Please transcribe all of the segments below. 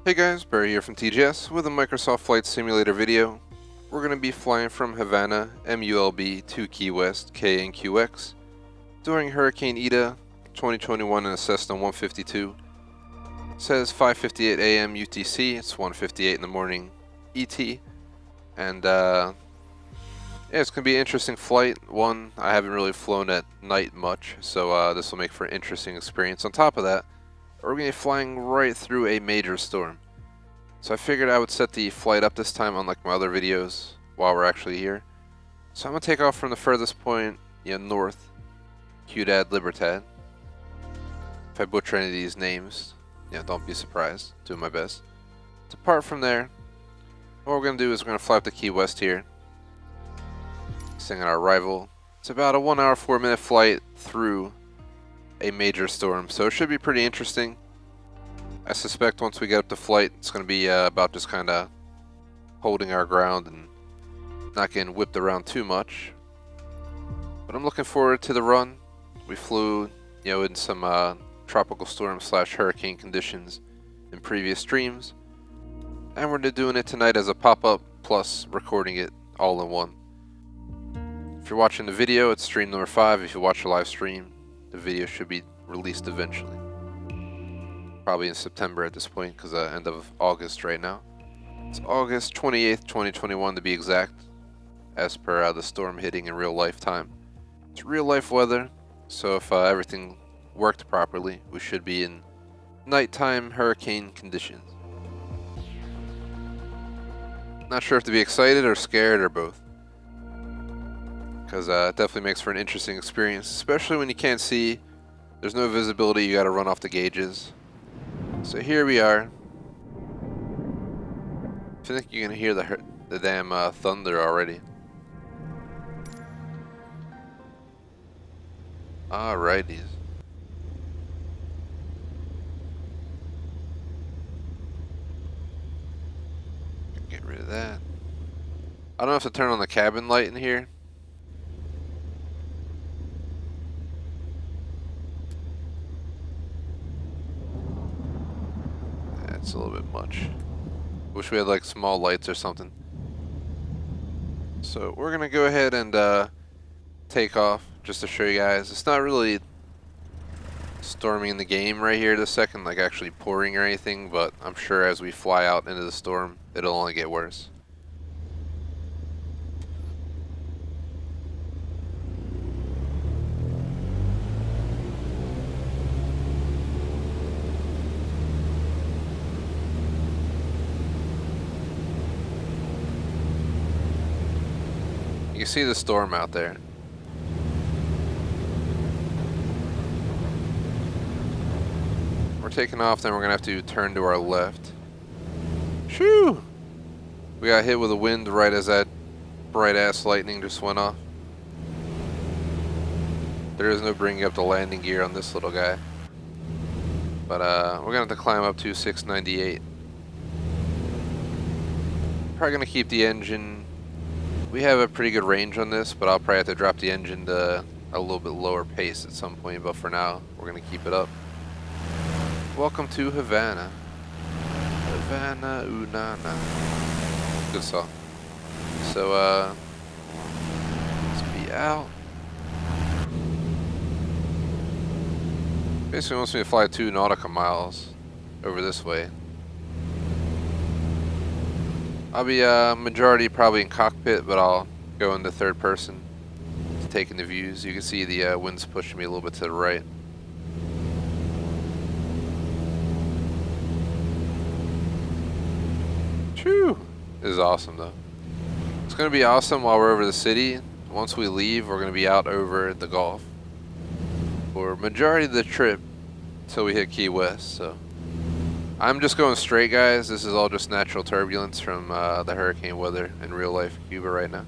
Hey guys, Barry here from TGS with a Microsoft Flight Simulator video. We're going to be flying from Havana, MULB to Key West, KNQX, during Hurricane Ida 2021 in a Cessna 152. It says 5:58 a.m. UTC, it's 1:58 in the morning ET, and yeah, it's going to be an interesting flight. One, I haven't really flown at night much, so this will make for an interesting experience. On top of that, we're going to be flying right through a major storm. So I figured I would set the flight up this time unlike my other videos while we're actually here. So I'm going to take off from the furthest point, north, Ciudad Libertad. If I butcher any of these names, don't be surprised. Doing my best. Depart from there. What we're going to do is we're going to fly up to Key West here. Sing our arrival. It's about a 1 hour 4-minute flight through a major storm, so it should be pretty interesting. I suspect once we get up to flight, it's going to be about just kind of holding our ground and not getting whipped around too much. But I'm looking forward to the run. We flew, in some tropical storm / hurricane conditions in previous streams, and we're doing it tonight as a pop-up plus recording it all in one. If you're watching the video, it's stream number 5. If you watch the live stream, the video should be released eventually. Probably in September at this point, because end of August right now. It's August 28th, 2021 to be exact, as per the storm hitting in real life time. It's real life weather, so if everything worked properly, we should be in nighttime hurricane conditions. Not sure if to be excited or scared or both, because it definitely makes for an interesting experience, especially when you can't see. There's no visibility, you got to run off the gauges. So here we are. I think you can hear the damn thunder already. Alrighties. Get rid of that. I don't have to turn on the cabin light in here. That's a little bit much. Wish we had like small lights or something. So we're gonna go ahead and take off just to show you guys. It's not really storming in the game right here this second, like actually pouring or anything, but I'm sure as we fly out into the storm, it'll only get worse. You can see the storm out there. We're taking off, then we're gonna have to turn to our left. Shoo! We got hit with a wind right as that bright ass lightning just went off. There is no bringing up the landing gear on this little guy. But we're gonna have to climb up to 698. Probably gonna keep the engine. We have a pretty good range on this, but I'll probably have to drop the engine to a little bit lower pace at some point, but for now, we're going to keep it up. Welcome to Havana. Havana, ooh, na, na. Good song. So, let's be out. Basically wants me to fly 2 nautical miles over this way. I'll be majority probably in cockpit, but I'll go into third person, taking the views. You can see the wind's pushing me a little bit to the right. Phew! This is awesome though. It's going to be awesome while we're over the city. Once we leave, we're going to be out over the Gulf for majority of the trip until we hit Key West. So I'm just going straight, guys. This is all just natural turbulence from the hurricane weather in real life Cuba right now.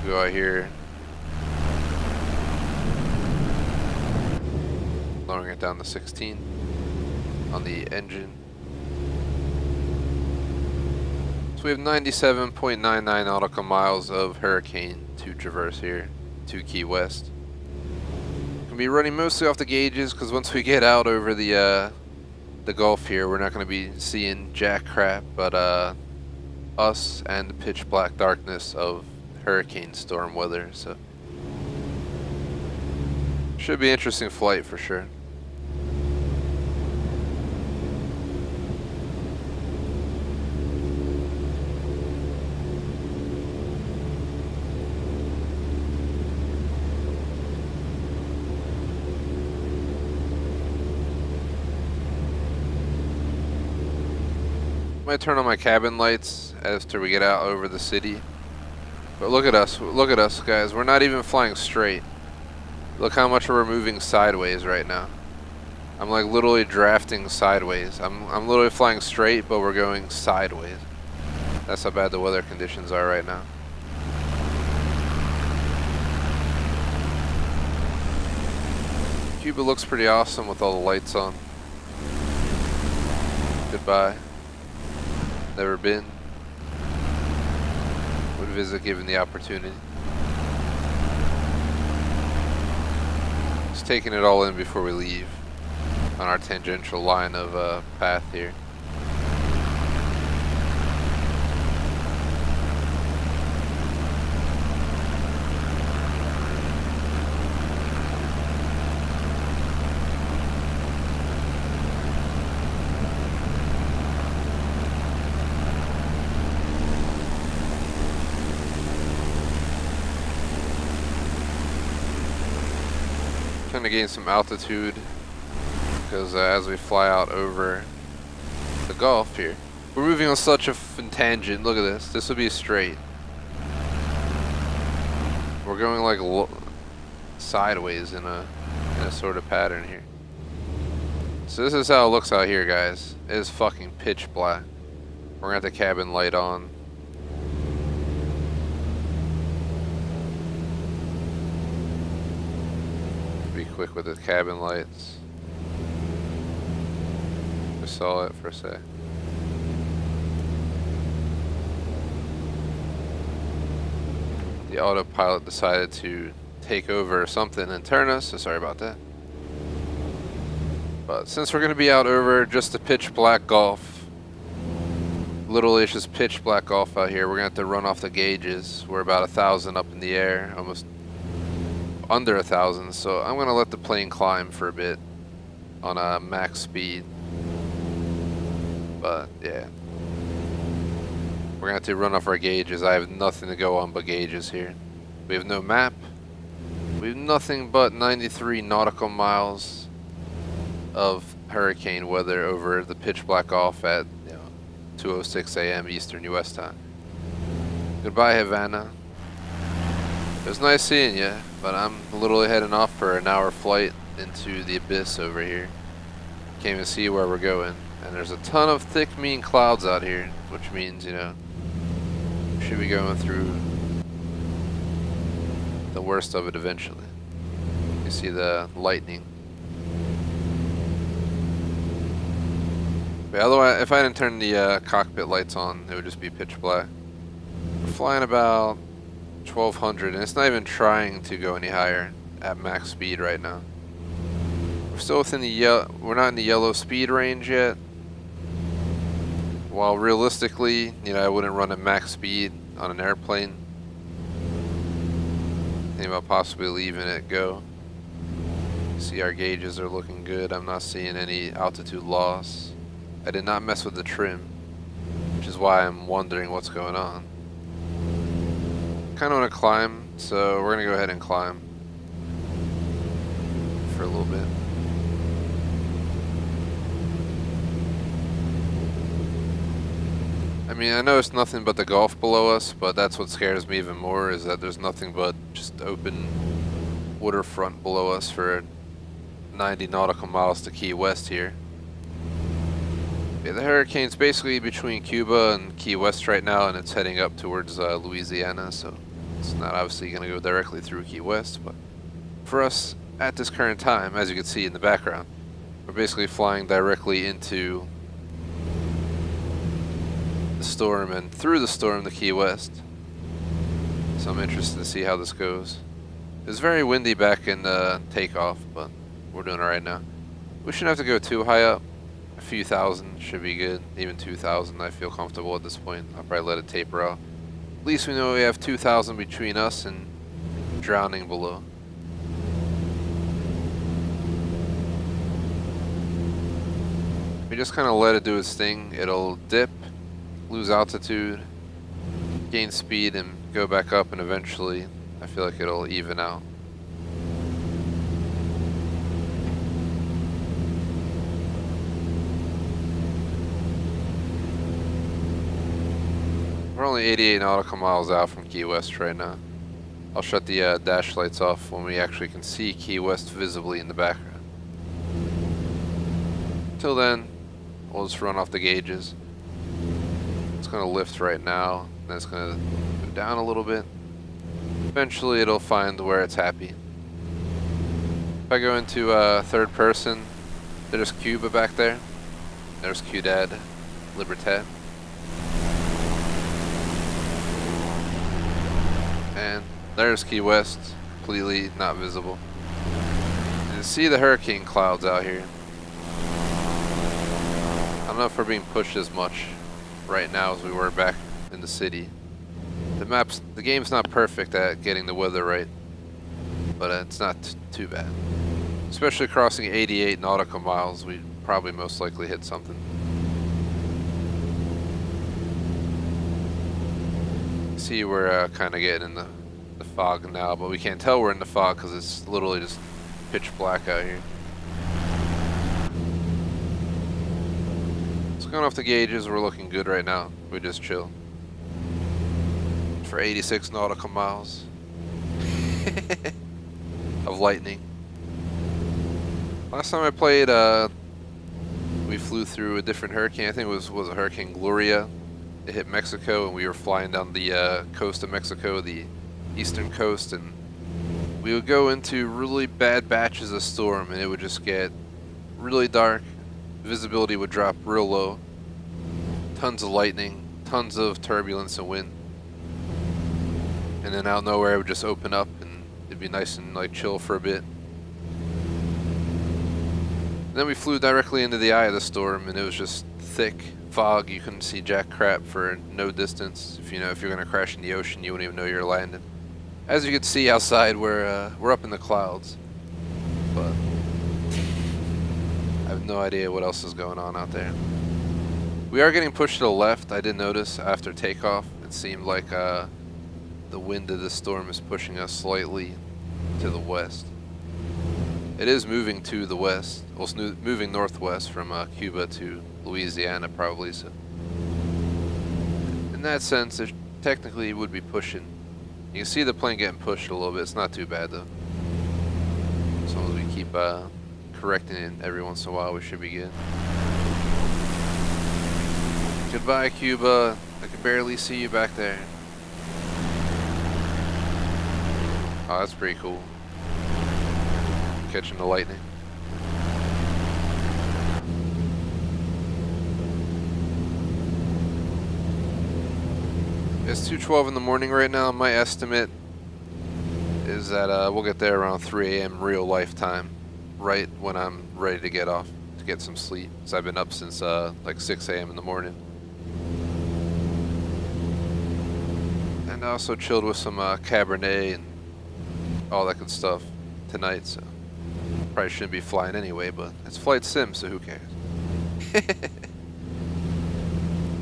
Go out here. Lowering it down to 16 on the engine. So we have 97.99 nautical miles of hurricane to traverse here to Key West. Gonna be running mostly off the gauges because once we get out over the Gulf here, we're not gonna be seeing jack crap, but us and the pitch black darkness of hurricane storm weather. So should be an interesting flight for sure. Might turn on my cabin lights after we get out over the city. But look at us guys, we're not even flying straight. Look how much we're moving sideways right now. I'm like literally drafting sideways. I'm literally flying straight, but we're going sideways. That's how bad the weather conditions are right now. Cuba looks pretty awesome with all the lights on. Goodbye. Never been. Would visit given the opportunity. Just taking it all in before we leave on our tangential line of path here. Trying to gain some altitude because as we fly out over the Gulf here, we're moving on such a tangent. Look at this. This would be straight. We're going like sideways in a sort of pattern here. So this is how it looks out here, guys. It is fucking pitch black. We're gonna have the cabin light on. Be quick with the cabin lights. Just saw it for a sec. The autopilot decided to take over or something and turn us, so sorry about that. But since we're going to be out over just the pitch black Gulf, literally it's just pitch black Gulf out here, we're going to have to run off the gauges. We're about 1,000 up in the air, almost under 1,000, so I'm going to let the plane climb for a bit on a max speed. But yeah, we're going to have to run off our gauges. I have nothing to go on but gauges here. We have no map. We have nothing but 93 nautical miles of hurricane weather over the pitch black Gulf at 2:06 a.m. Eastern U.S. time. Goodbye, Havana. It was nice seeing you, but I'm literally heading off for an hour flight into the abyss over here. Can't even see where we're going. And there's a ton of thick, mean clouds out here, which means, we should be going through the worst of it eventually. You see the lightning. But otherwise, if I didn't turn the cockpit lights on, it would just be pitch black. We're flying about 1,200, and it's not even trying to go any higher at max speed right now. We're still within the we're not in the yellow speed range yet. While realistically, I wouldn't run at max speed on an airplane. Think about possibly leaving it go. See, our gauges are looking good. I'm not seeing any altitude loss. I did not mess with the trim, which is why I'm wondering what's going on. Kind of want to climb, so we're gonna go ahead and climb for a little bit. I mean, I know it's nothing but the Gulf below us, but that's what scares me even more, is that there's nothing but just open waterfront below us for 90 nautical miles to Key West here. Yeah, the hurricane's basically between Cuba and Key West right now, and it's heading up towards Louisiana, so it's not obviously going to go directly through Key West, but for us at this current time, as you can see in the background, we're basically flying directly into the storm and through the storm to Key West. So I'm interested to see how this goes. It was very windy back in takeoff, but we're doing alright now. We shouldn't have to go too high up. A few thousand should be good. Even 2,000, I feel comfortable at this point. I'll probably let it taper off. At least we know we have 2,000 between us and drowning below. We just kind of let it do its thing. It'll dip, lose altitude, gain speed, and go back up, and eventually I feel like it'll even out. We're only 88 nautical miles out from Key West right now. I'll shut the dash lights off when we actually can see Key West visibly in the background. Till then, we'll just run off the gauges. It's going to lift right now, and then it's going to go down a little bit. Eventually it'll find where it's happy. If I go into third person, there's Cuba back there. There's Ciudad Libertad. And there's Key West, completely not visible. You can see the hurricane clouds out here. I don't know if we're being pushed as much right now as we were back in the city. The game's not perfect at getting the weather right, but it's not too bad. Especially crossing 88 nautical miles, we'd probably most likely hit something. See, we're kind of getting in the fog now, but we can't tell we're in the fog because it's literally just pitch black out here. So going off the gauges, we're looking good right now. We just chill. For 86 nautical miles of lightning. Last time I played, we flew through a different hurricane. I think it was a Hurricane Gloria. It hit Mexico, and we were flying down the coast of Mexico, the eastern coast, and we would go into really bad batches of storm, and it would just get really dark. Visibility would drop real low. Tons of lightning, tons of turbulence and wind. And then out of nowhere it would just open up and it'd be nice and like chill for a bit. And then we flew directly into the eye of the storm, and it was just thick fog. You couldn't see jack crap for no distance. If you're gonna crash in the ocean, you wouldn't even know you're landing. As you can see outside, we're up in the clouds, but I have no idea what else is going on out there. We are getting pushed to the left. I did notice after takeoff, it seemed like the wind of the storm is pushing us slightly to the west. It is moving to the west. Well, it's moving northwest from Cuba to Louisiana, probably. So, in that sense, it technically would be pushing. You can see the plane getting pushed a little bit. It's not too bad though. As long as we keep correcting it every once in a while, we should be good. Goodbye, Cuba. I can barely see you back there. Oh, that's pretty cool. Catching the lightning. It's 2:12 in the morning right now. My estimate is that we'll get there around 3 a.m. real life time, right when I'm ready to get off to get some sleep. So I've been up since like 6 a.m. in the morning. And I also chilled with some Cabernet and all that good stuff tonight, so probably shouldn't be flying anyway, but it's flight sim, so who cares?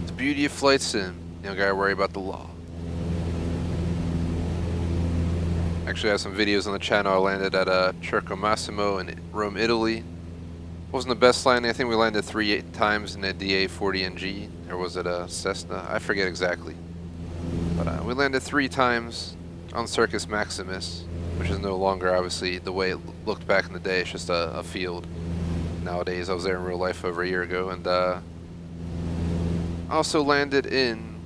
The beauty of flight sim, you don't gotta worry about the law. Actually, I have some videos on the channel. I landed at Circo Massimo in Rome, Italy. Wasn't the best landing. I think we landed 3 times in a DA-40NG, or was it a Cessna? I forget exactly. But we landed 3 times on Circus Maximus, which is no longer obviously the way it looked back in the day. It's just a field nowadays. I was there in real life over a year ago, and also landed in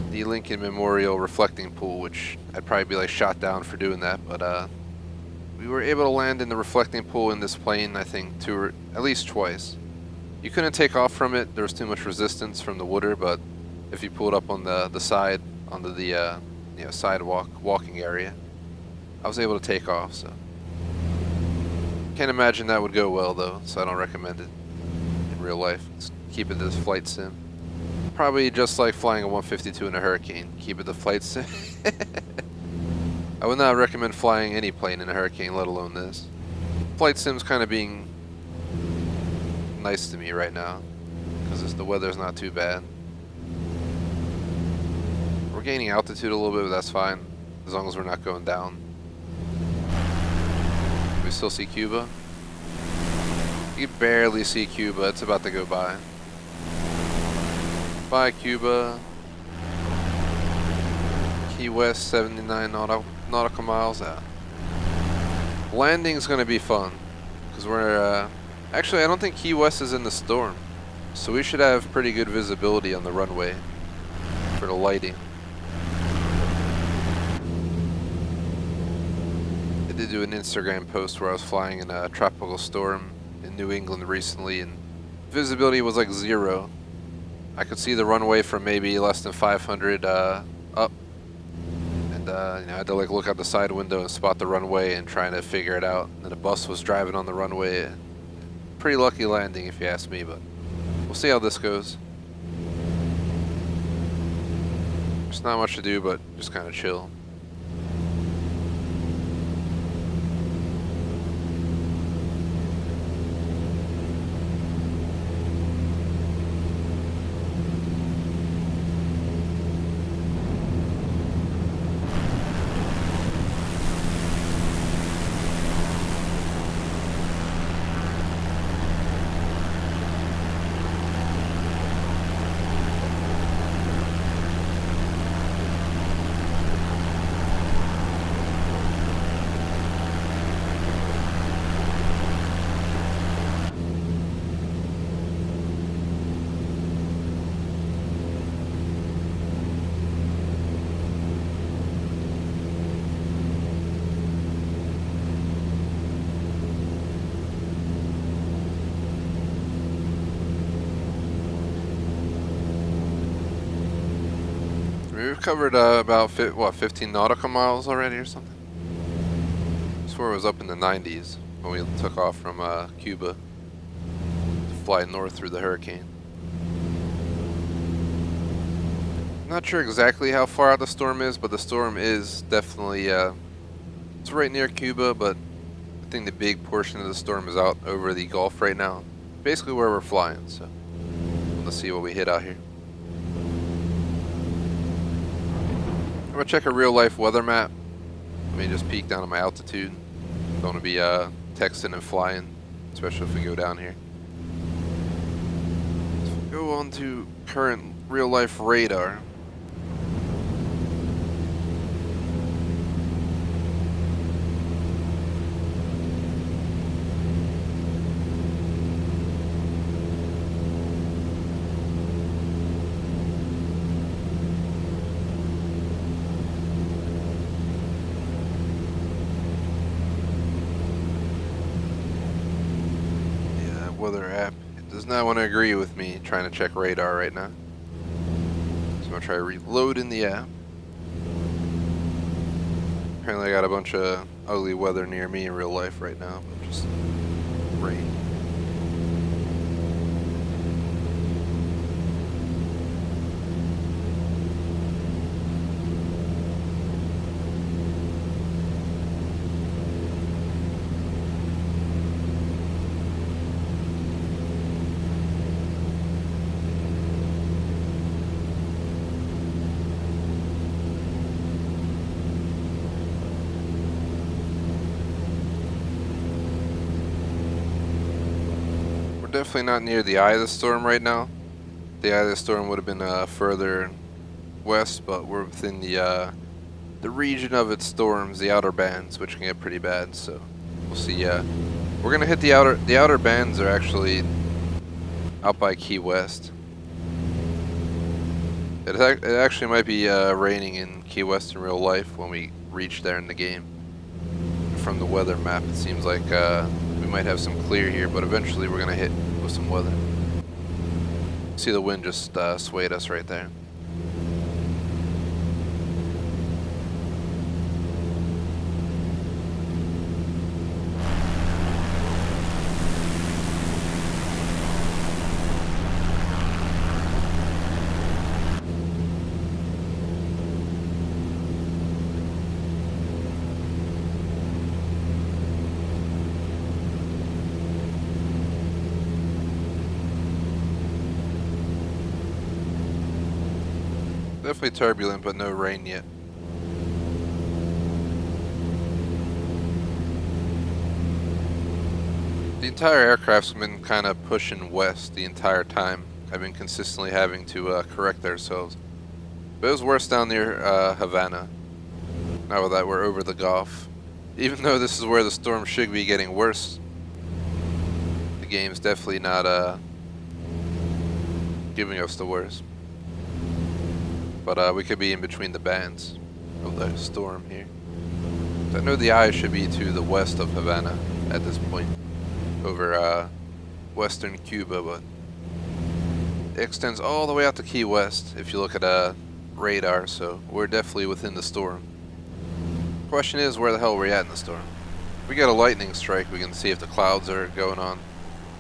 the Lincoln Memorial reflecting pool, which I'd probably be like shot down for doing that, but we were able to land in the reflecting pool in this plane, I think, at least twice. You couldn't take off from it. There was too much resistance from the water, but if you pulled up on the side, onto the sidewalk, walking area, I was able to take off, so. Can't imagine that would go well though, so I don't recommend it in real life. Just keep it as flight sim. Probably just like flying a 152 in a Hurricane. Keep it the flight sim. I would not recommend flying any plane in a Hurricane, let alone this. Flight sim's kind of being nice to me right now, because the weather's not too bad. We're gaining altitude a little bit, but that's fine, as long as we're not going down. We still see Cuba. You can barely see Cuba, it's about to go by. Bye, Cuba. Key West, 79 nautical miles out. Landing's gonna be fun, because we're, actually I don't think Key West is in the storm. So we should have pretty good visibility on the runway for the lighting. I did do an Instagram post where I was flying in a tropical storm in New England recently, and visibility was like 0. I could see the runway from maybe less than 500 up, and I had to like look out the side window and spot the runway and trying to figure it out. And a bus was driving on the runway. Pretty lucky landing if you ask me, but we'll see how this goes. There's not much to do, but just kind of chill. We've covered about 15 nautical miles already or something. I swear it was up in the 90s when we took off from Cuba to fly north through the hurricane. Not sure exactly how far out the storm is, but the storm is definitely, it's right near Cuba, but I think the big portion of the storm is out over the Gulf right now. Basically where we're flying, so let's see what we hit out here. I'm gonna check a real life weather map. Let me just peek down on my altitude. Don't want to be texting and flying, especially if we go down here. So go on to current real life radar. Weather app, it does not want to agree with me trying to check radar right now. So I'm gonna try reloading the app. Apparently I got a bunch of ugly weather near me in real life right now, but just rain. Definitely not near the eye of the storm right now. The eye of the storm would have been further west, but we're within the region of its storms, the outer bands, which can get pretty bad. So we'll see. We're gonna hit the outer bands are actually out by Key West. It actually might be raining in Key West in real life when we reach there in the game. From the weather map, it seems like we might have some clear here, but eventually we're gonna hit with some weather. See the wind just swayed us right there. Definitely turbulent, but no rain yet. The entire aircraft's been kind of pushing west the entire time. I've been consistently having to correct ourselves. But it was worse down near Havana. Now that we're over the Gulf. Even though this is where the storm should be getting worse, the game's definitely not giving us the worst. But we could be in between the bands of the storm here. I know the eye should be to the west of Havana at this point, over western Cuba, but it extends all the way out to Key West if you look at radar, so we're definitely within the storm. Question is, where the hell are we at in the storm? If we get a lightning strike, we can see if the clouds are going on.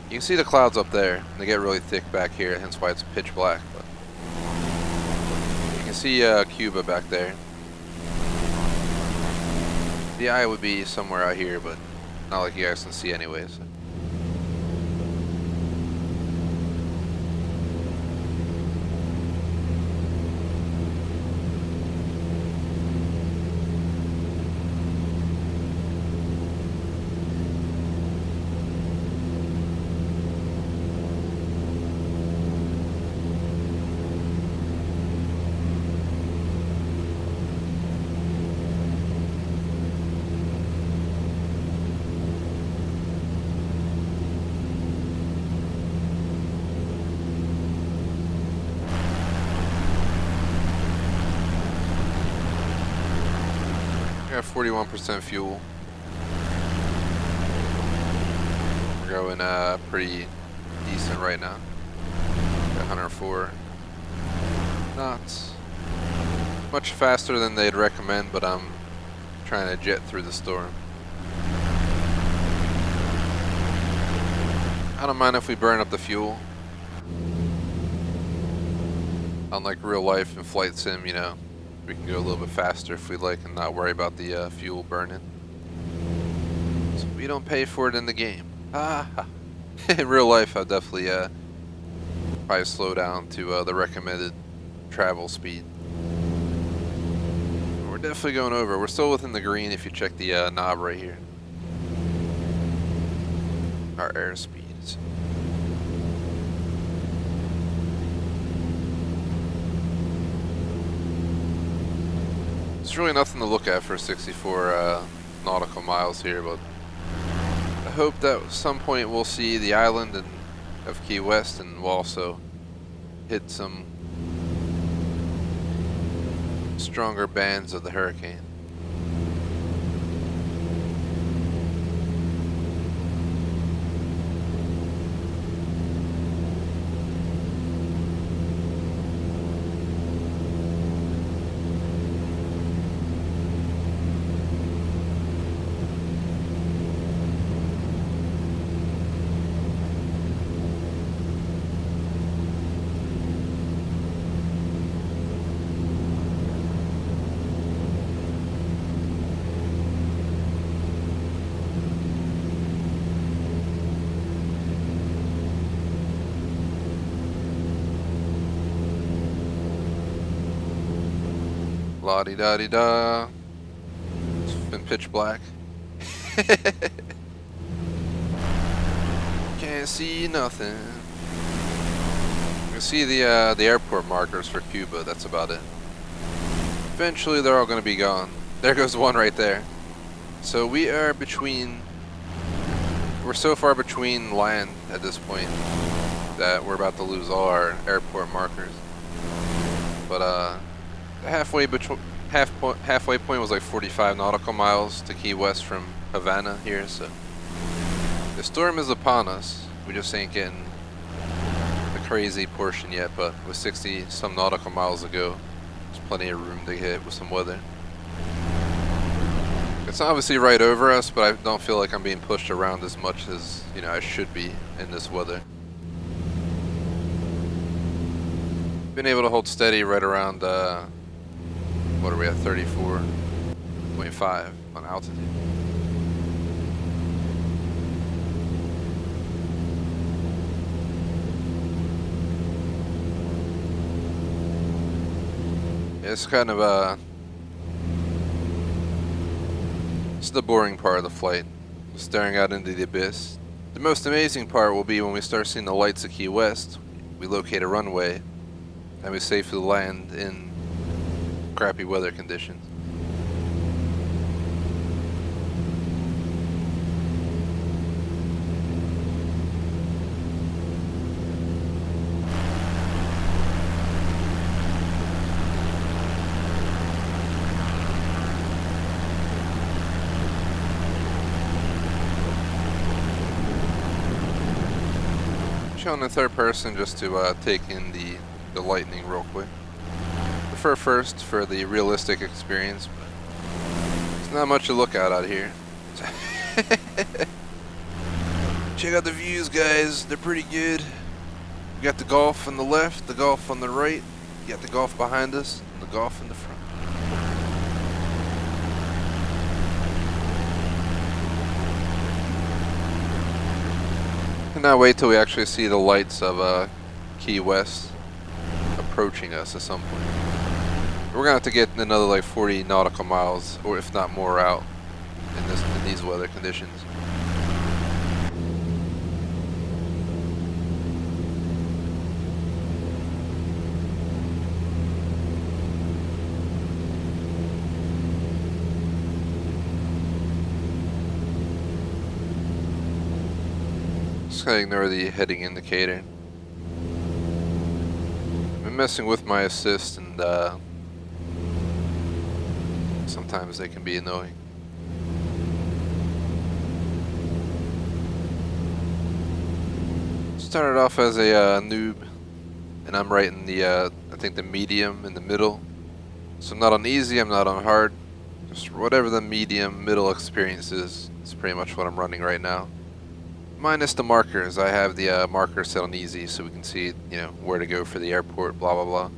You can see the clouds up there, and they get really thick back here, hence why it's pitch black. But you can see Cuba back there. The eye would be somewhere out here, but not like you guys can see anyways. Got 41% fuel. We're going pretty decent right now. Got 104 knots. Much faster than they'd recommend, but I'm trying to jet through the storm. I don't mind if we burn up the fuel. Unlike real life and flight sim, you know, we can go a little bit faster if we like and not worry about the fuel burning. So we don't pay for it in the game. In real life, I'll definitely probably slow down to the recommended travel speed. We're definitely going over. We're still within the green if you check the knob right here. Our airspeed. There's really nothing to look at for 64 nautical miles here, but I hope that at some point we'll see the island of Key West, and we'll also hit some stronger bands of the hurricane. La-di-da-di-da. It's been pitch black. Can't see nothing. You can see the airport markers for Cuba, that's about it. Eventually they're all going to be gone. There goes one right there. So we are between... We're so far between land at this point that we're about to lose all our airport markers. But the halfway point was like 45 nautical miles to Key West from Havana here, so the storm is upon us. We just ain't getting the crazy portion yet, but with 60 some nautical miles to go, there's plenty of room to hit with some weather. It's obviously right over us, but I don't feel like I'm being pushed around as much as, you know, I should be in this weather. Been able to hold steady right around what are we at, 34.5 on altitude. It's kind of it's the boring part of the flight, staring out into the abyss. The most amazing part will be when we start seeing the lights of Key West. We locate a runway, and we safely land in crappy weather conditions. Showing in third person just to take in the lightning real quick. Prefer first for the realistic experience. There's not much to look at out here. Check out the views, guys. They're pretty good. We got the Gulf on the left, the Gulf on the right. You got the Gulf behind us, and the Gulf in the front. Cannot wait till we actually see the lights of Key West approaching us at some point. We're gonna have to get another like 40 nautical miles, or if not more, out in these weather conditions. Just gonna ignore the heading indicator. I've been messing with my assist, and sometimes they can be annoying. Started off as a noob, and I'm right in the I think the medium in the middle. So I'm not on easy, I'm not on hard. Just whatever the medium middle experience is pretty much what I'm running right now. Minus the markers. I have the marker set on easy so we can see, you know, where to go for the airport, blah blah blah.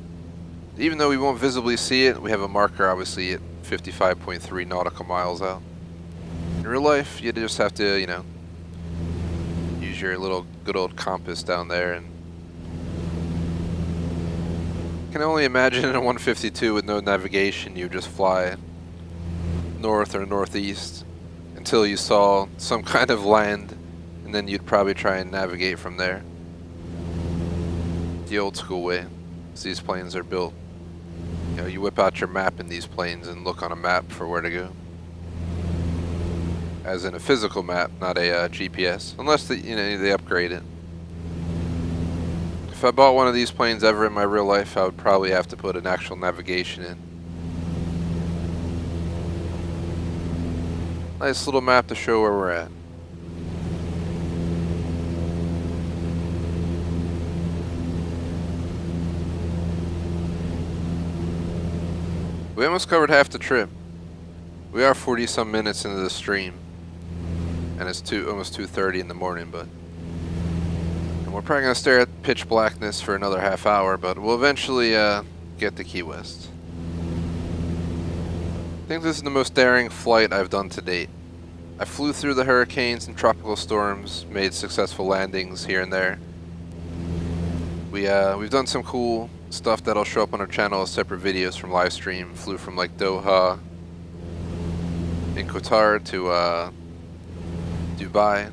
Even though we won't visibly see it, we have a marker obviously at 55.3 nautical miles out. In real life, you just have to, you know, use your little good old compass down there, and I can only imagine in a 152 with no navigation, you just fly north or northeast until you saw some kind of land, and then you'd probably try and navigate from there. The old school way, as these planes are built. You know, you whip out your map in these planes and look on a map for where to go. As in a physical map, not a GPS, unless they upgrade it. If I bought one of these planes ever in my real life, I would probably have to put an actual navigation in. Nice little map to show where we're at. We almost covered half the trip. We are 40 some minutes into the stream, and it's almost 2:30 in the morning, but and we're probably gonna stare at pitch blackness for another half hour, but we'll eventually get to Key West. I think this is the most daring flight I've done to date. I flew through the hurricanes and tropical storms, made successful landings here and there. We've done some cool stuff that'll show up on our channel as separate videos from live stream. Flew from like Doha in Qatar to Dubai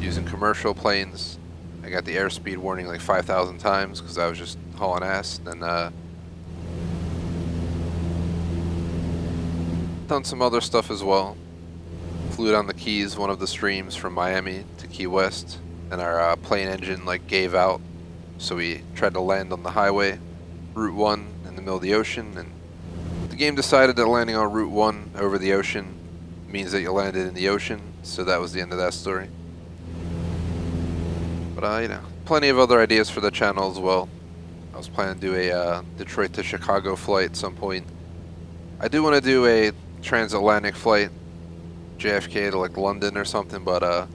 using commercial planes. I got the airspeed warning like 5,000 times because I was just hauling ass. Then done some other stuff as well. Flew down the Keys, one of the streams from Miami to Key West, and our plane engine like gave out. So we tried to land on the highway, Route 1, in the middle of the ocean, and the game decided that landing on Route 1 over the ocean means that you landed in the ocean, so that was the end of that story. But you know, plenty of other ideas for the channel as well. I was planning to do a Detroit to Chicago flight at some point. I do want to do a transatlantic flight, JFK to like London or something, but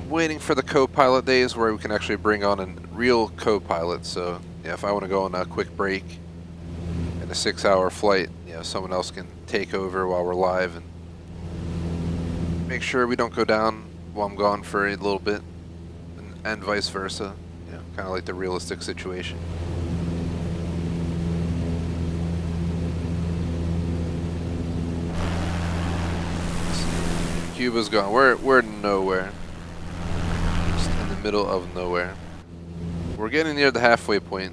waiting for the co-pilot days where we can actually bring on a real co-pilot. So yeah, if I want to go on a quick break in a 6-hour flight, you know, someone else can take over while we're live and make sure we don't go down while I'm gone for a little bit, and vice versa. You know, kind of like the realistic situation. Cuba's gone. We're nowhere. Just in the middle of nowhere. We're getting near the halfway point.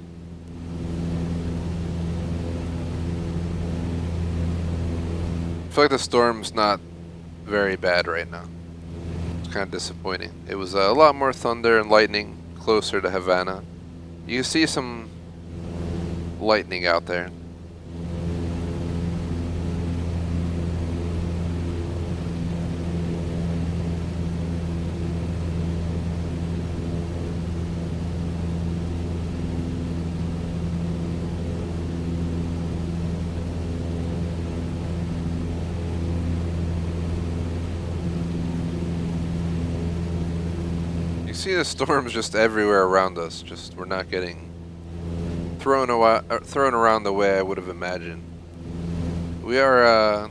I feel like the storm's not very bad right now. It's kind of disappointing. It was a lot more thunder and lightning closer to Havana. You can see some lightning out there. You see the storms just everywhere around us. Just we're not getting thrown around the way I would have imagined. We are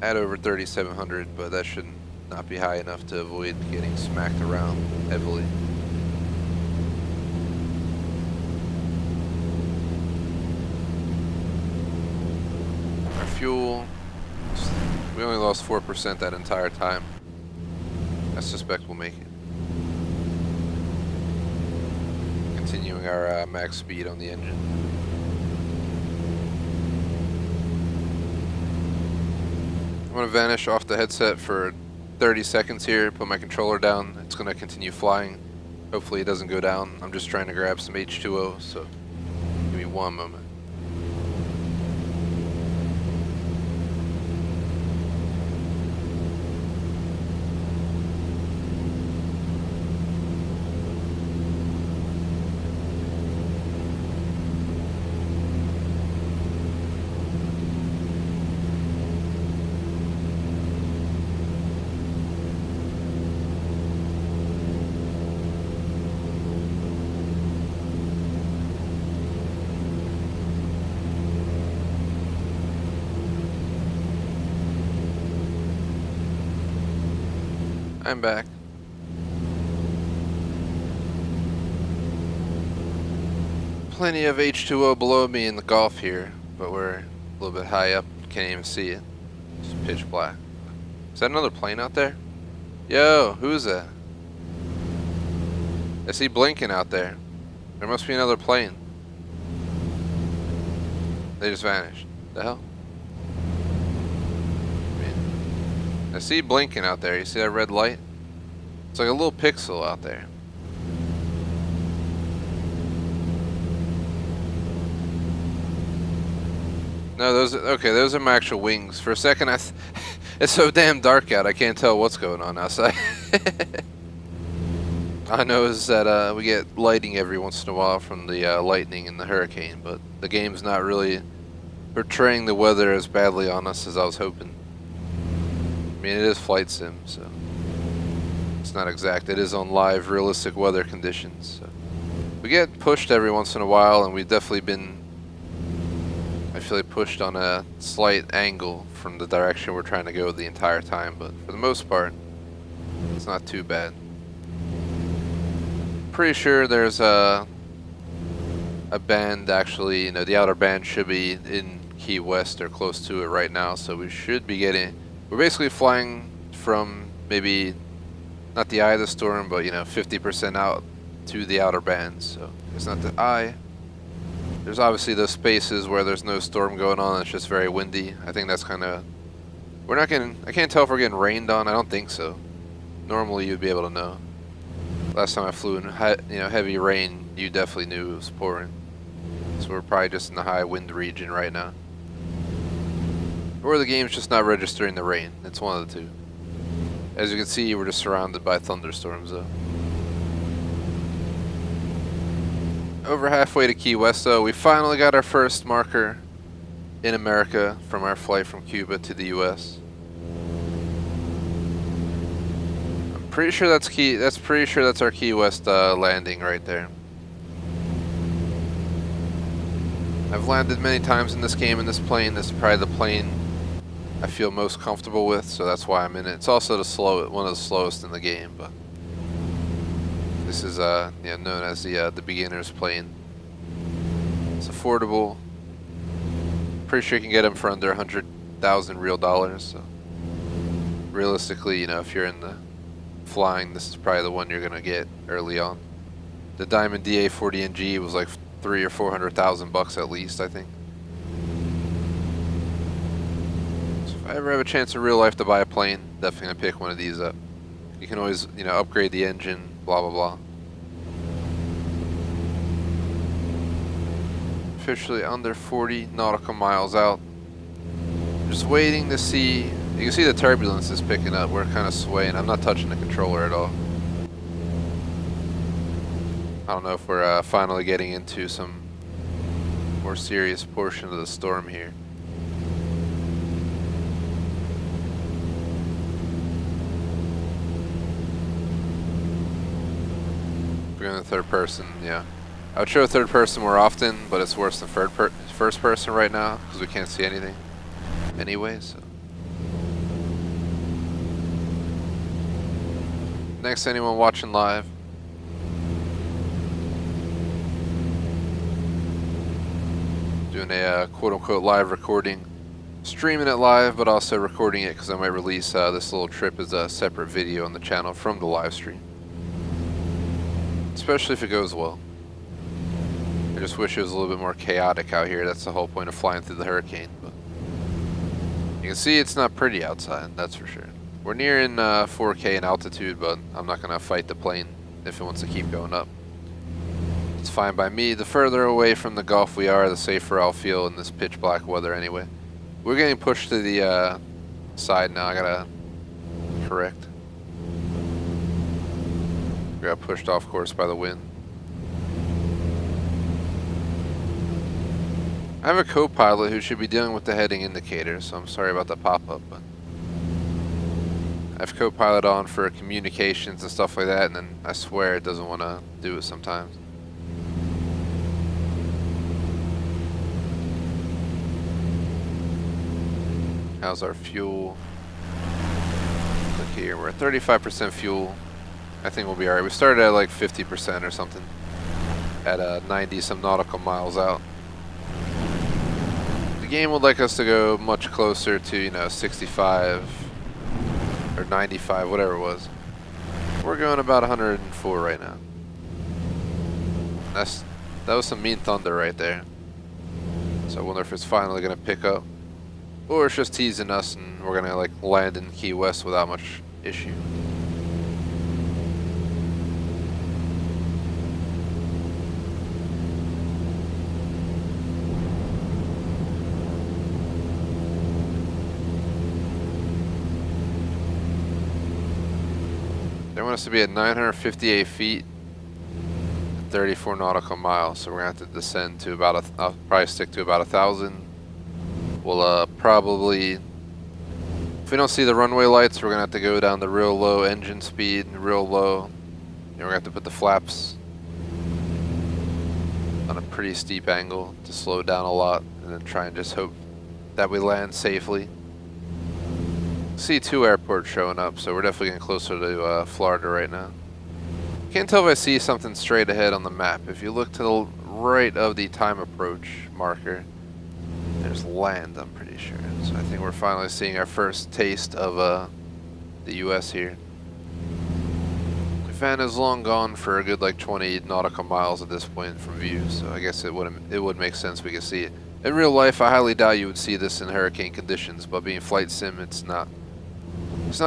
at over 3,700, but that should not be high enough to avoid getting smacked around heavily. Our fuel, we only lost 4% that entire time. I suspect we'll make it. Continuing our max speed on the engine. I'm going to vanish off the headset for 30 seconds here, put my controller down. It's going to continue flying. Hopefully it doesn't go down. I'm just trying to grab some H2O, so give me one moment. I'm back. Plenty of H2O below me in the Gulf here, but we're a little bit high up. Can't even see it. It's pitch black. Is that another plane out there? Yo, who's that? I see blinking out there. There must be another plane. They just vanished. The hell? I see blinking out there. You see that red light? It's like a little pixel out there. No, those are my actual wings. For a second, it's so damn dark out, I can't tell what's going on outside. I know is that we get lighting every once in a while from the lightning and the hurricane, but the game's not really portraying the weather as badly on us as I was hoping. I mean, it is flight sim, so it's not exact. It is on live, realistic weather conditions. So we get pushed every once in a while, and we've definitely been, I feel like, pushed on a slight angle from the direction we're trying to go the entire time, but for the most part, it's not too bad. Pretty sure there's a band, actually, you know, the outer band should be in Key West or close to it right now, so we should be getting, we're basically flying from maybe not the eye of the storm, but, you know, 50% out to the outer band. So it's not the eye. There's obviously those spaces where there's no storm going on. It's just very windy. I think that's kind of, we're not getting, I can't tell if we're getting rained on. I don't think so. Normally you'd be able to know. Last time I flew in heavy rain, you definitely knew it was pouring. So we're probably just in the high wind region right now. Or the game's just not registering the rain. It's one of the two. As you can see, we're just surrounded by thunderstorms though. Over halfway to Key West though, we finally got our first marker in America from our flight from Cuba to the US. I'm pretty sure that's our Key West landing right there. I've landed many times in this game in this plane. This is probably the plane I feel most comfortable with, so that's why I'm in it. It's also one of the slowest in the game, but this is known as the beginner's plane. It's affordable. Pretty sure you can get them for under 100,000 real dollars. So realistically, you know, if you're in the flying, this is probably the one you're gonna get early on. The Diamond DA40NG was like 300,000 or 400,000 bucks at least, I think. So if I ever have a chance in real life to buy a plane, definitely gonna pick one of these up. You can always, you know, upgrade the engine, blah blah blah. Officially under 40 nautical miles out. Just waiting to see. You can see the turbulence is picking up. We're kind of swaying. I'm not touching the controller at all. I don't know if we're finally getting into some more serious portion of the storm here. If we're going to third person, yeah. I would show third person more often, but it's worse than first person right now because we can't see anything anyway. So. Thanks to anyone watching live. Doing a quote-unquote live recording. Streaming it live, but also recording it because I might release this little trip as a separate video on the channel from the live stream. Especially if it goes well. I just wish it was a little bit more chaotic out here. That's the whole point of flying through the hurricane. But you can see it's not pretty outside, that's for sure. We're nearing 4K in altitude, but I'm not going to fight the plane if it wants to keep going up. It's fine by me. The further away from the Gulf we are, the safer I'll feel in this pitch black weather anyway. We're getting pushed to the side now. I gotta correct. We got pushed off course by the wind. I have a co-pilot who should be dealing with the heading indicator, so I'm sorry about the pop-up, but I have co-pilot on for communications and stuff like that, and then I swear it doesn't want to do it sometimes. How's our fuel? Look here, we're at 35% fuel. I think we'll be alright. We started at like 50% or something at 90 some nautical miles out. The game would like us to go much closer to, you know, 65 or 95, whatever it was. We're going about 104 right now. That was some mean thunder right there. So I wonder if it's finally going to pick up. Or it's just teasing us and we're going to like land in Key West without much issue. They want us to be at 958 feet, 34 nautical miles, so we're going to have to descend to about I'll probably stick to about 1,000. We'll probably, if we don't see the runway lights, we're going to have to go down to real low engine speed, real low. And we're going to have to put the flaps on a pretty steep angle to slow down a lot, and then try and just hope that we land safely. See 2 airports showing up, so we're definitely getting closer to Florida right now. Can't tell if I see something straight ahead on the map. If you look to the right of the time approach marker, there's land, I'm pretty sure. So I think we're finally seeing our first taste of the US here. Havana's long gone for a good like 20 nautical miles at this point from view, so I guess it would make sense we could see it. In real life, I highly doubt you would see this in hurricane conditions, but being flight sim, it's not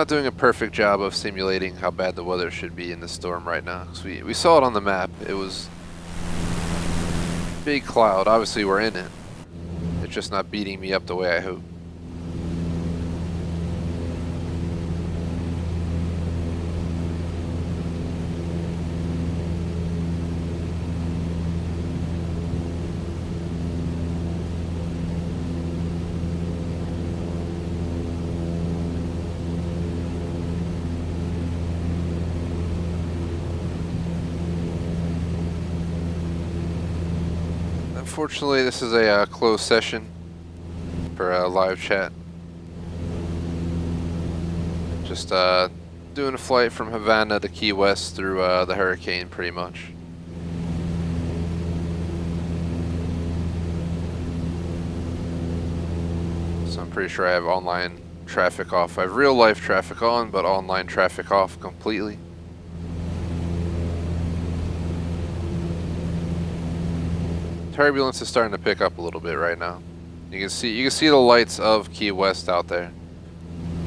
doing a perfect job of simulating how bad the weather should be in the storm right now. 'Cause we saw it on the map. It was big cloud. Obviously, we're in it. It's just not beating me up the way I hope. Unfortunately, this is a closed session for live chat. Just doing a flight from Havana to Key West through the hurricane, pretty much. So I'm pretty sure I have online traffic off. I have real life traffic on, but online traffic off completely. Turbulence is starting to pick up a little bit right now. You can see the lights of Key West out there,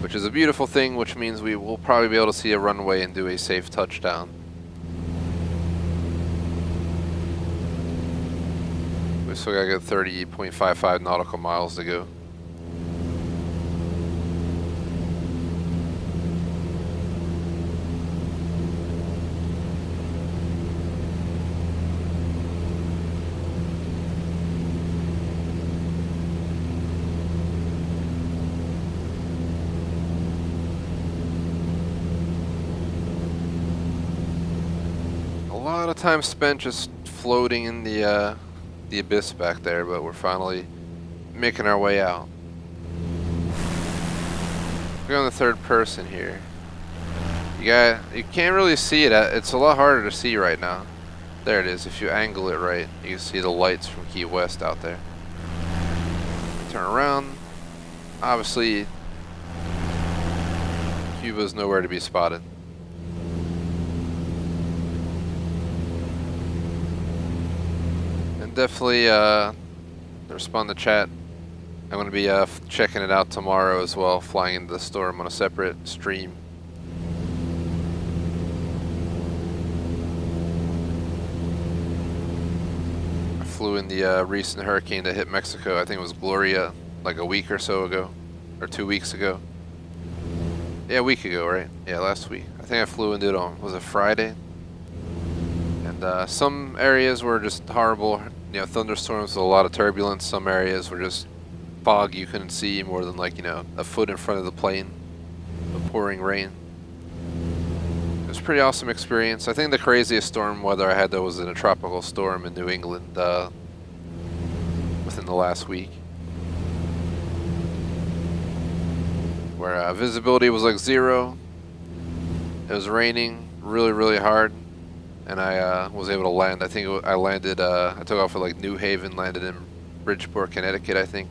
which is a beautiful thing, which means we will probably be able to see a runway and do a safe touchdown. We still got a good 30.55 nautical miles to go. A lot of time spent just floating in the abyss back there, but we're finally making our way out. We're on the third person here. You can't really see it. It's a lot harder to see right now. There it is. If you angle it right, you can see the lights from Key West out there. Turn around. Obviously, Cuba's nowhere to be spotted. Definitely respond to chat. I'm going to be checking it out tomorrow as well, flying into the storm on a separate stream. I flew in the recent hurricane that hit Mexico. I think it was Gloria, like a week or so ago, or 2 weeks ago. Yeah, a week ago, right? Yeah, last week. I think I flew into it on, was it Friday? And some areas were just horrible, you know, thunderstorms with a lot of turbulence. Some areas were just fog you couldn't see more than, like, you know, a foot in front of the plane of pouring rain. It was a pretty awesome experience. I think the craziest storm weather I had though was in a tropical storm in New England within the last week, where visibility was like 0. It was raining really hard. And I was able to land. I think I landed, I took off at like New Haven, landed in Bridgeport, Connecticut, I think.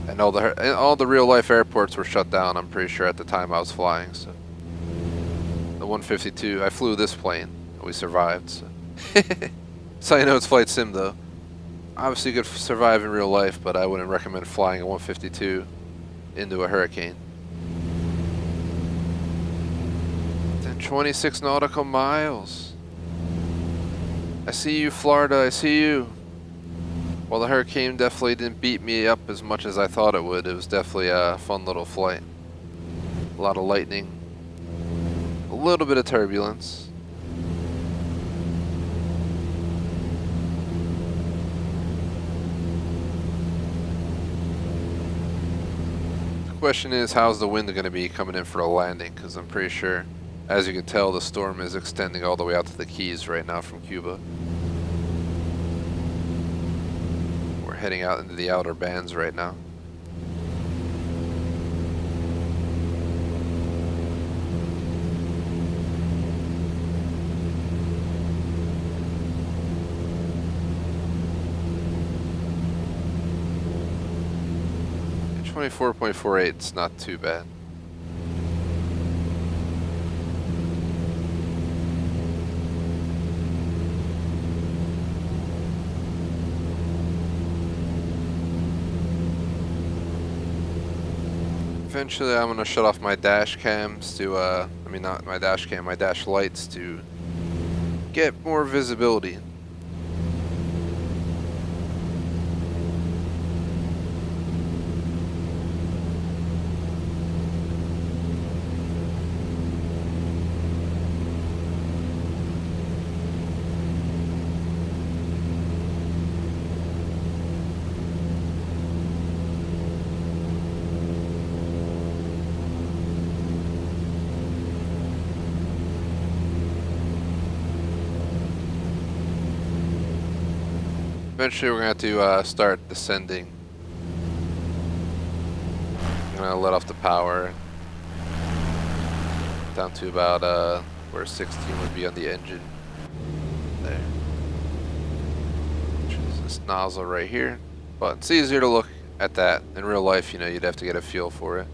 And all the real life airports were shut down, I'm pretty sure, at the time I was flying. So the 152, I flew this plane. We survived. So, so you know it's flight sim though. Obviously you could survive in real life, but I wouldn't recommend flying a 152 into a hurricane. 26 nautical miles. I see you, Florida. I see you. Well, the hurricane definitely didn't beat me up as much as I thought it would. It was definitely a fun little flight. A lot of lightning. A little bit of turbulence. The question is, how's the wind going to be coming in for a landing? Because I'm pretty sure, as you can tell, the storm is extending all the way out to the Keys right now from Cuba. We're heading out into the outer bands right now. At 24.48, it's not too bad. Eventually I'm going to shut off my dash cams to, I mean not my dash cam, my dash lights to get more visibility. Eventually we're going to have to start descending. I'm going to let off the power down to about where 16 would be on the engine. There. Which is this nozzle right here. But it's easier to look at that. In real life, you know, you'd have to get a feel for it.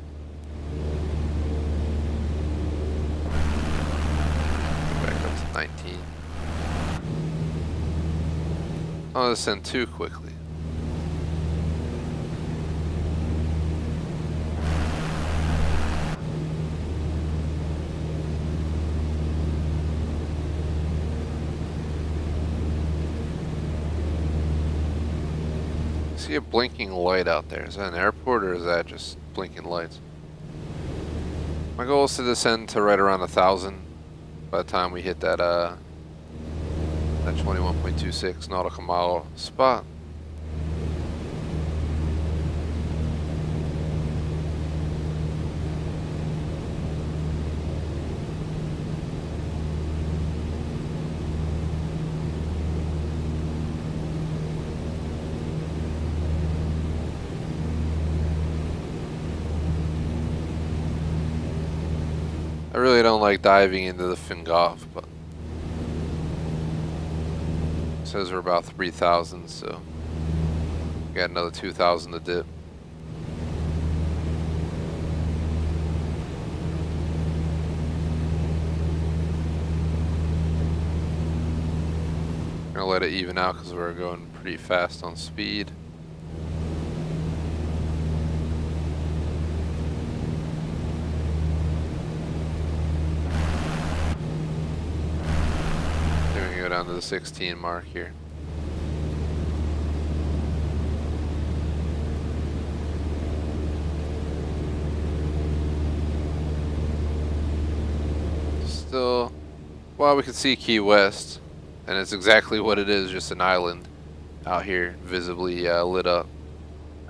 Back up to 19. I'll descend too quickly. See a blinking light out there. Is that an airport or is that just blinking lights? My goal is to descend to right around 1,000 by the time we hit that that 21.26 nautical mile spot. I really don't like diving into the Fingoff, but it says we're about 3,000, so we got another 2,000 to dip. Gonna let it even out because we're going pretty fast on speed. Down to the 16 mark here. Still, well, we can see Key West, and it's exactly what it is, just an island out here, visibly lit up.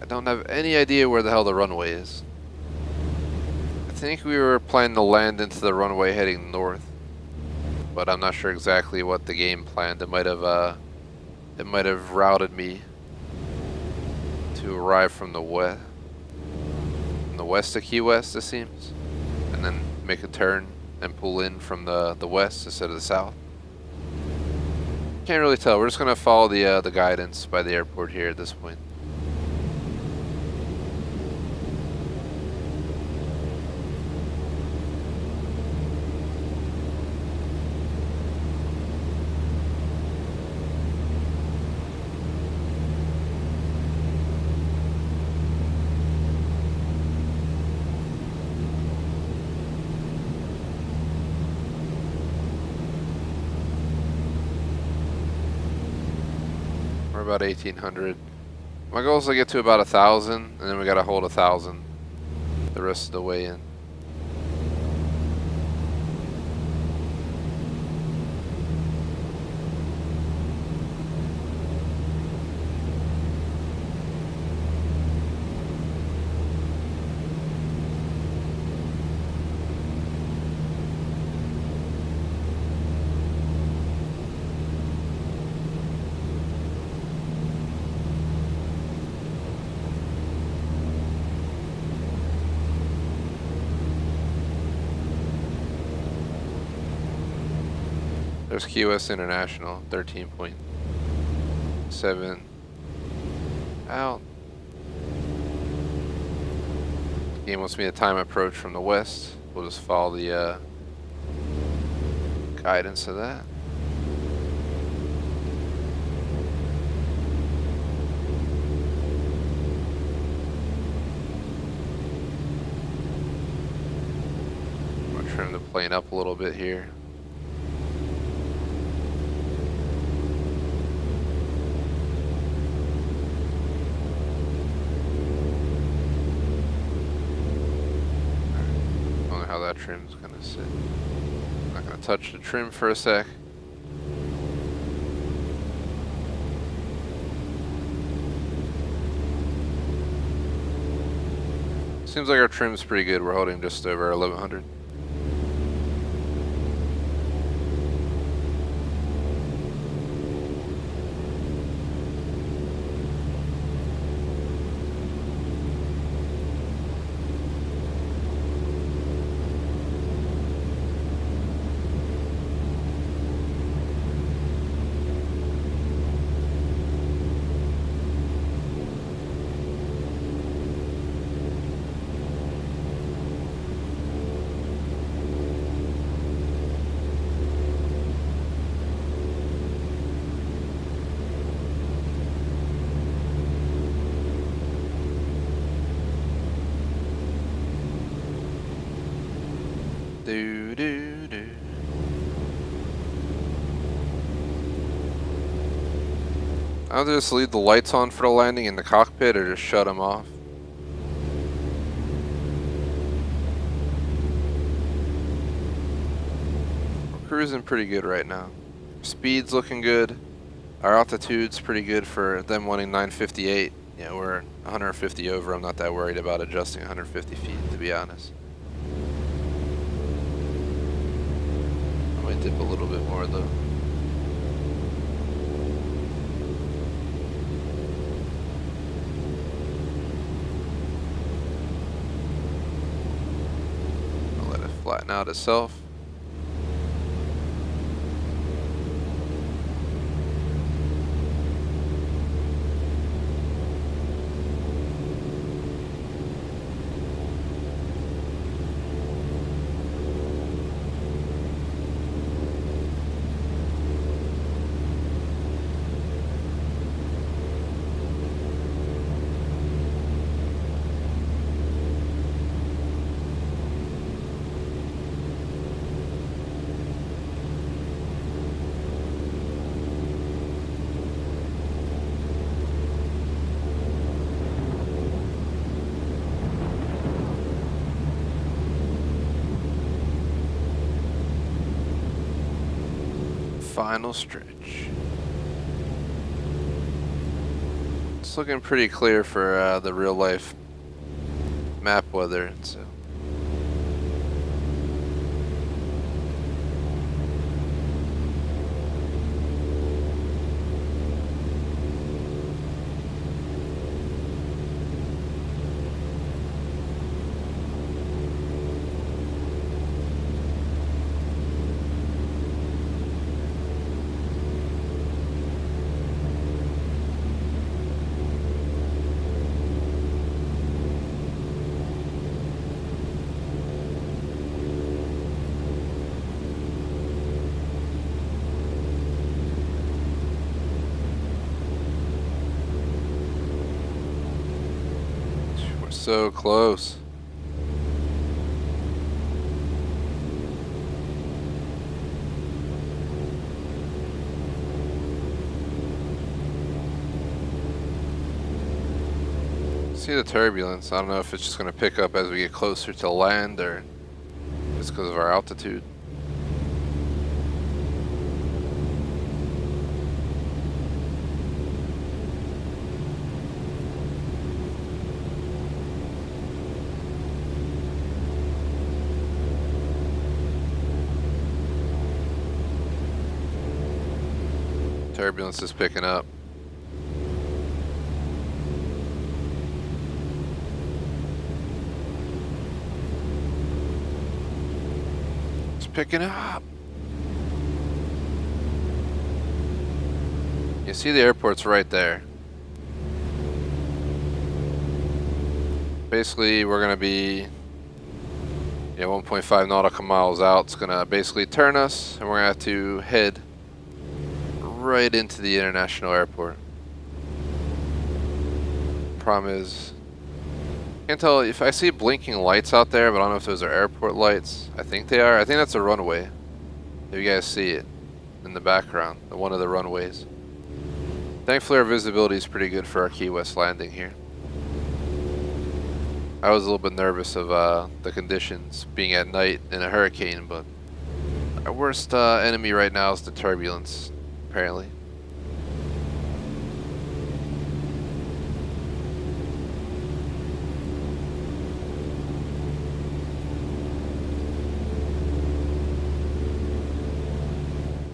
I don't have any idea where the hell the runway is. I think we were planning to land into the runway heading north, but I'm not sure exactly what the game planned. It might have routed me to arrive from the west of Key West, it seems, and then make a turn and pull in from the west instead of the south. Can't really tell. We're just gonna follow the guidance by the airport here at this point. About 1,800. My goal is to get to about 1,000, and then we gotta hold 1,000 the rest of the way in. There's Key West International, 13.7 out. The game wants me to time approach from the west. We'll just follow the guidance of that. I'm gonna trim the plane up a little bit here. That trim's gonna sit. Not gonna touch the trim for a sec. Seems like our trim's pretty good. We're holding just over 1,100. Do do do. I'll just leave the lights on for the landing in the cockpit or just shut them off. We're cruising pretty good right now. Speed's looking good. Our altitude's pretty good for them wanting 958. Yeah, we're 150 over. I'm not that worried about adjusting 150 feet, to be honest. I might dip a little bit more though. I'll let it flatten out itself. Final stretch. It's looking pretty clear for the real life map weather, so. So close. See the turbulence. I don't know if it's just going to pick up as we get closer to land or just because of our altitude. Turbulence is picking up. It's picking up. You see the airport's right there. Basically, we're going to be 1.5 nautical miles out. It's going to basically turn us, and we're going to have to head right into the international airport. Problem is, can't tell if I see blinking lights out there, but I don't know if those are airport lights. I think they are. I think that's a runway. If you guys see it in the background, one of the runways. Thankfully, our visibility is pretty good for our Key West landing here. I was a little bit nervous of the conditions being at night in a hurricane, but our worst enemy right now is the turbulence, apparently.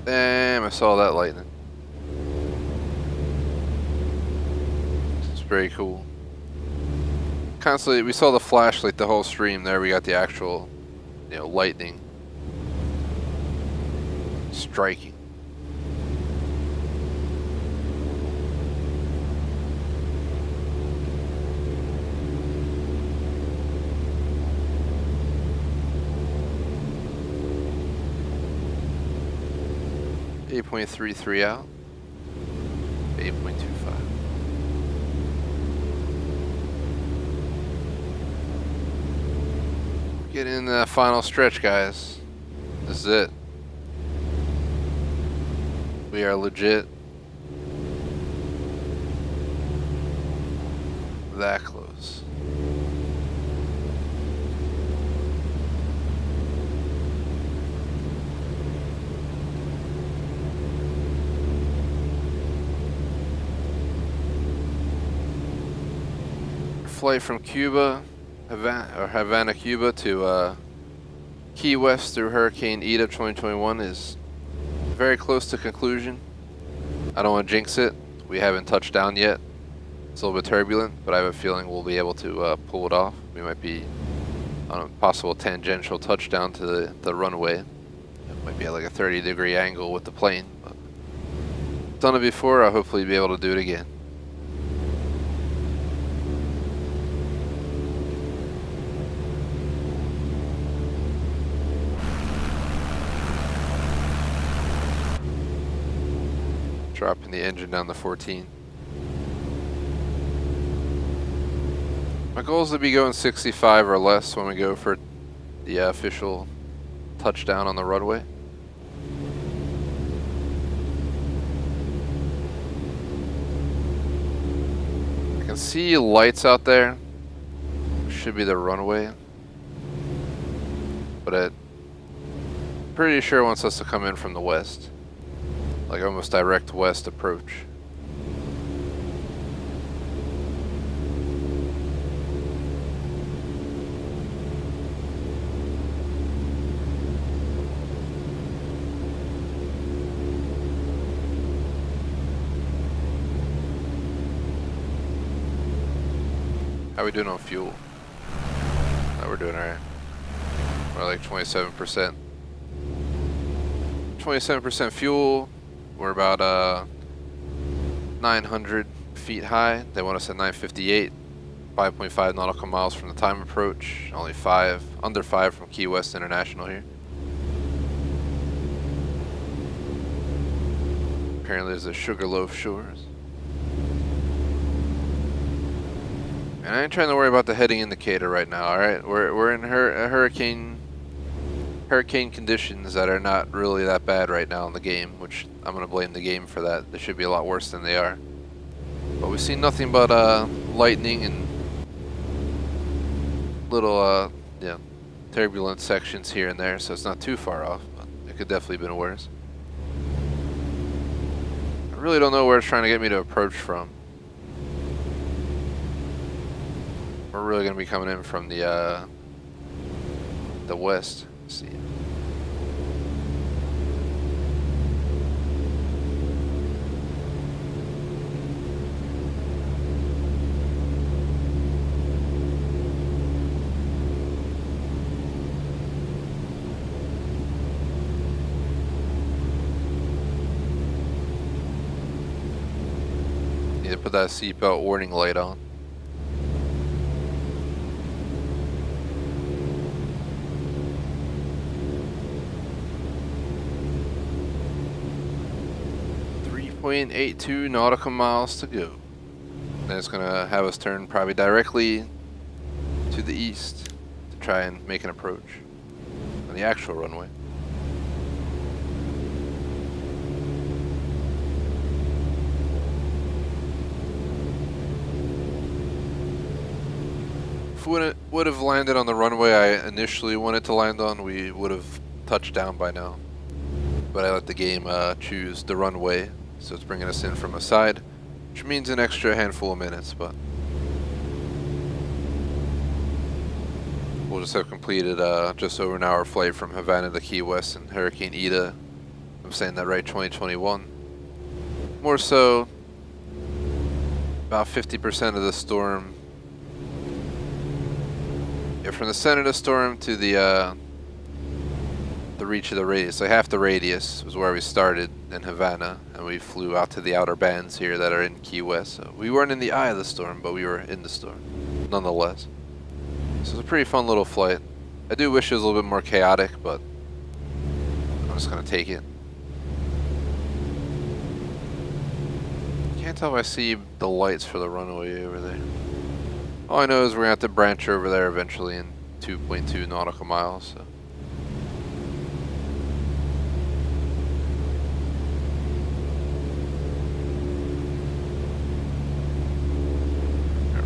Damn, I saw that lightning. It's very cool. Constantly, we saw the flash like the whole stream there. We got the actual, lightning striking. .33 out. 8.25. Getting in that final stretch, guys. This is it. We are legit that close. Flight from Cuba, Havana, Cuba to Key West through Hurricane Ida 2021 is very close to conclusion. I don't want to jinx it. We haven't touched down yet. It's a little bit turbulent, but I have a feeling we'll be able to pull it off. We might be on a possible tangential touchdown to the runway. It might be at like a 30-degree angle with the plane, but done it before. I'll hopefully be able to do it again. Dropping the engine down to 14. My goal is to be going 65 or less when we go for the official touchdown on the runway. I can see lights out there. Should be the runway. But I'm pretty sure it wants us to come in from the west. Like almost direct west approach. How we doing on fuel? Oh, we're doing alright. We're like 27%. 27% fuel. We're about 900 feet high. They want us at 958. 5.5 nautical miles from the time approach. Only under 5 from Key West International here. Apparently there's the Sugarloaf Shores. And I ain't trying to worry about the heading indicator right now, alright? We're in hurricane conditions that are not really that bad right now in the game, which I'm going to blame the game for that. They should be a lot worse than they are. But we've seen nothing but lightning and little turbulent sections here and there, so it's not too far off, but it could definitely have been worse. I really don't know where it's trying to get me to approach from. We're really going to be coming in from the west. Let's see. Need to put that seatbelt warning light on. .82 nautical miles to go. Then it's gonna have us turn probably directly to the east to try and make an approach on the actual runway. If we would have landed on the runway I initially wanted to land on, we would have touched down by now. But I let the game choose the runway. So it's bringing us in from a side, which means an extra handful of minutes, but we'll just have completed just over an hour flight from Havana to Key West and Hurricane Ida. I'm saying that right, 2021. More so, about 50% of the storm. Yeah, from the center of the storm to the reach of the radius. So half the radius was where we started in Havana, and we flew out to the outer bands here that are in Key West. So we weren't in the eye of the storm, but we were in the storm, nonetheless. So it's a pretty fun little flight. I do wish it was a little bit more chaotic, but I'm just gonna take it. Can't tell if I see the lights for the runway over there. All I know is we're gonna have to branch over there eventually and 2.2 nautical miles. So.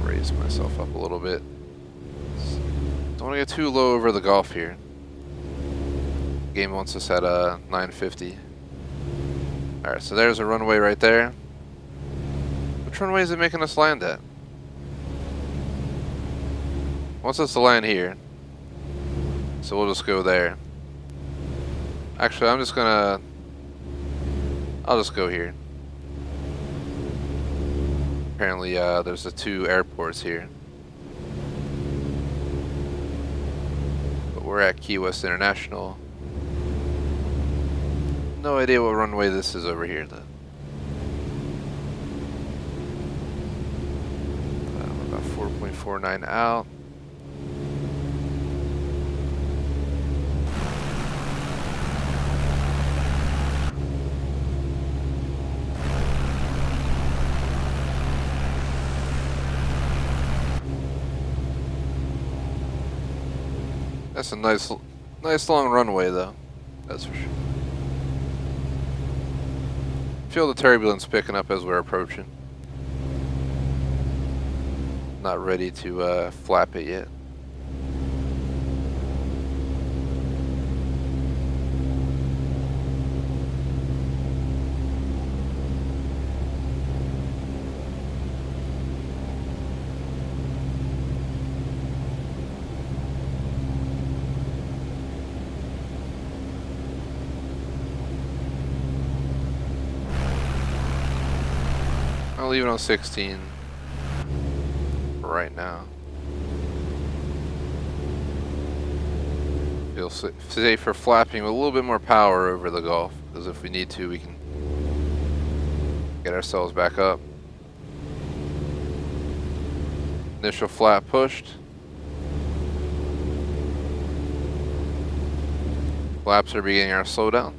Raise myself up a little bit. Don't want to get too low over the Gulf here. The game wants us at 950. Alright, so there's a runway right there. Which runway is it making us land at? Wants us to land here. So we'll just go there. Actually, I'll just go here. Apparently, there's the 2 airports here. But we're at Key West International. No idea what runway this is over here, though. We're about 4.49 out. That's a nice long runway, though. That's for sure. Feel the turbulence picking up as we're approaching. Not ready to flap it yet. I'll leave it on 16 for right now. Feel safe for flapping with a little bit more power over the Gulf, because if we need to, we can get ourselves back up. Initial flap pushed. Flaps are beginning our slowdown.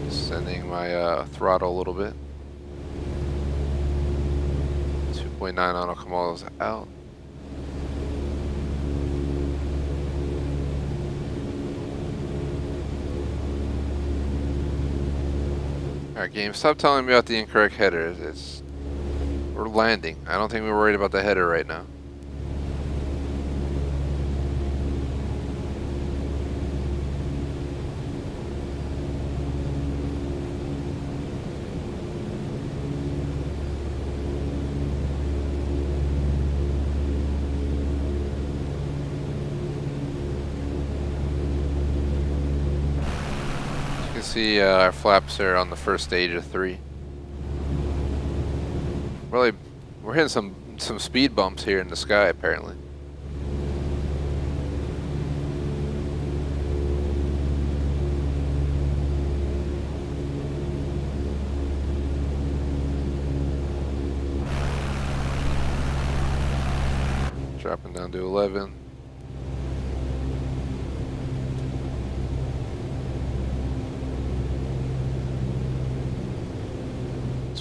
Sending my throttle a little bit. 2.9 nautical miles out. Alright, game, stop telling me about the incorrect header. We're landing. I don't think we're worried about the header right now. See, our flaps are on the first stage of 3. Really, we're hitting some speed bumps here in the sky, apparently. Dropping down to 11.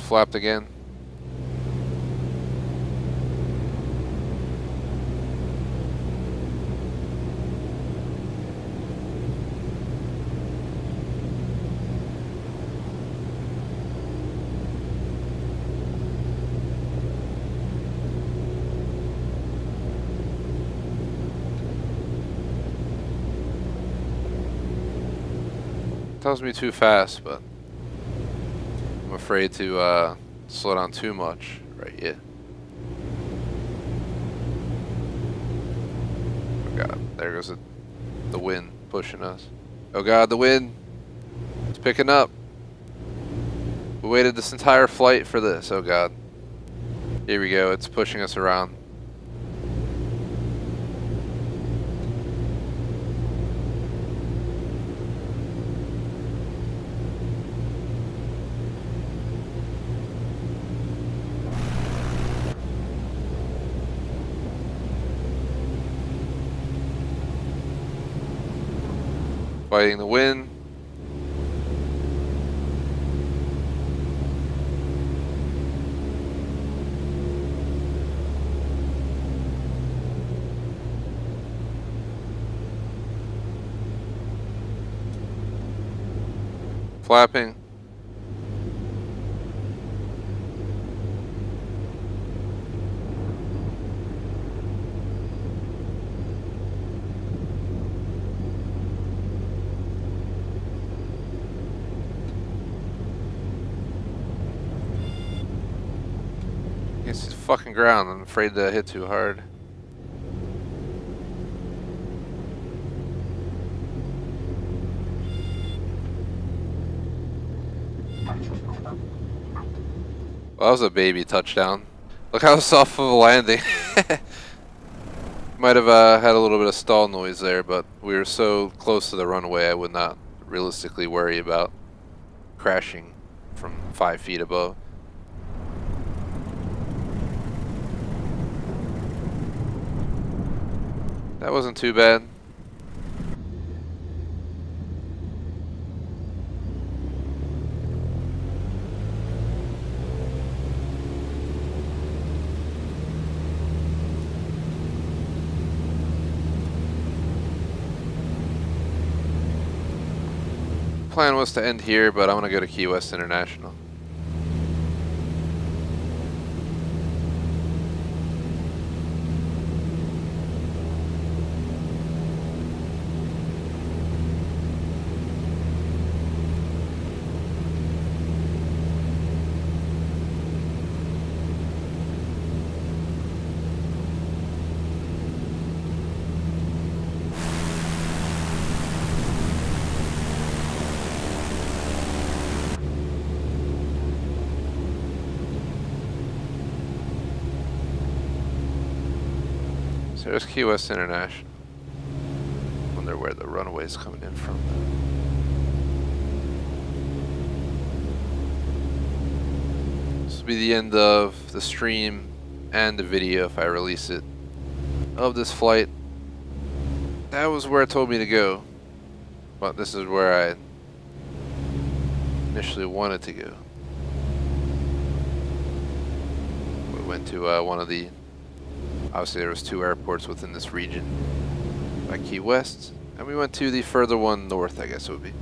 Flapped again. Tells me too fast, but I'm afraid to slow down too much right yet. Oh god, there goes the wind pushing us. Oh god, the wind. It's picking up. We waited this entire flight for this. Oh god. Here we go, it's pushing us around. Fighting the wind. flapping. Against the fucking ground. I'm afraid to hit too hard. Well, that was a baby touchdown. Look how soft of a landing. Might have had a little bit of stall noise there, but we were so close to the runway I would not realistically worry about crashing from 5 feet above. That wasn't too bad. Plan was to end here, but I want to go to Key West International. So there's Key West International. Wonder where the runway's coming in from. This will be the end of the stream and the video if I release it of this flight. That was where it told me to go, but this is where I initially wanted to go. We went to one of the, obviously there was 2 airports within this region by Key West, and we went to the further one north, I guess it would be.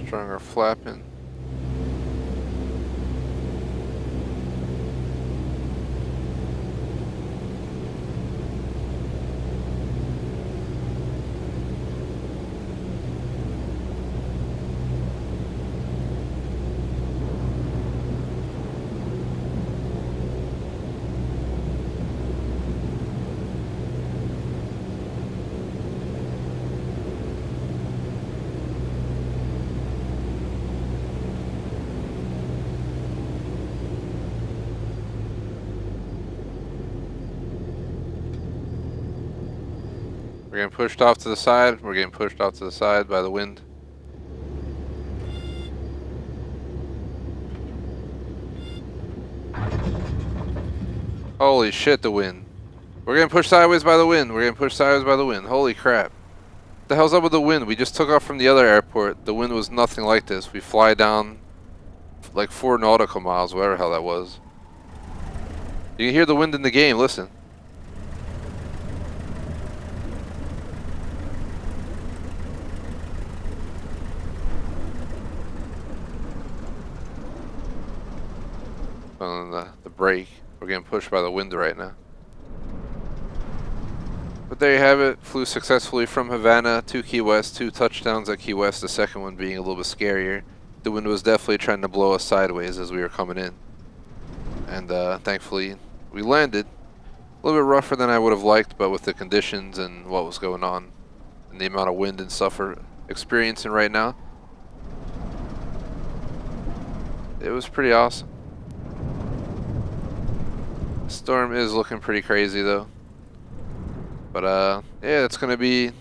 Stronger flapping. We're getting pushed off to the side. We're getting pushed off to the side by the wind. Holy shit, the wind. We're getting pushed sideways by the wind. We're getting pushed sideways by the wind. Holy crap. What the hell's up with the wind? We just took off from the other airport. The wind was nothing like this. We fly down like 4 nautical miles, whatever the hell that was. You can hear the wind in the game. Listen. On the brake. We're getting pushed by the wind right now. But there you have it. Flew successfully from Havana to Key West. 2 touchdowns at Key West. The second one being a little bit scarier. The wind was definitely trying to blow us sideways as we were coming in. And thankfully we landed. A little bit rougher than I would have liked, but with the conditions and what was going on and the amount of wind and stuff we're experiencing right now, it was pretty awesome. Storm is looking pretty crazy though. But yeah, it's gonna be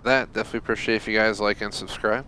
that. Definitely appreciate if you guys like and subscribe.